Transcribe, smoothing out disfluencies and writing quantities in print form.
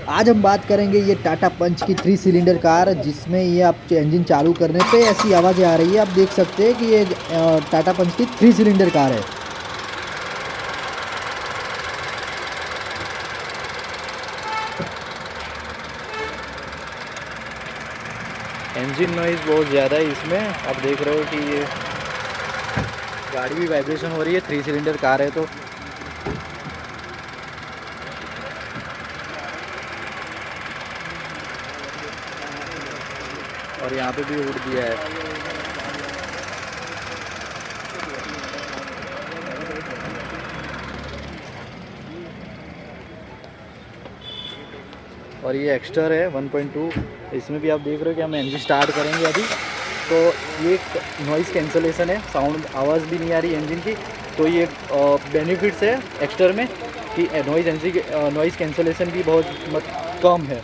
आज हम बात करेंगे ये टाटा पंच की 3 सिलेंडर कार, जिसमें ये आप इंजन चालू करने पे ऐसी आवाज़ें आ रही है। आप देख सकते हैं कि ये टाटा पंच की 3 सिलेंडर कार है। इंजन नॉइज़ बहुत ज़्यादा है इसमें। आप देख रहे हो कि ये गाड़ी भी वाइब्रेशन हो रही है, 3 सिलेंडर कार है तो। और यहाँ पे भी उड़ दिया है। और ये एक्स्टर है 1.2। इसमें भी आप देख रहे हो कि हम इंजन स्टार्ट करेंगे अभी तो ये नॉइज़ कैंसलेशन है, साउंड आवाज़ भी नहीं आ रही इंजन की। तो ये बेनिफिट्स है एक्स्टर में कि नॉइज़ कैंसलेशन भी बहुत कम है।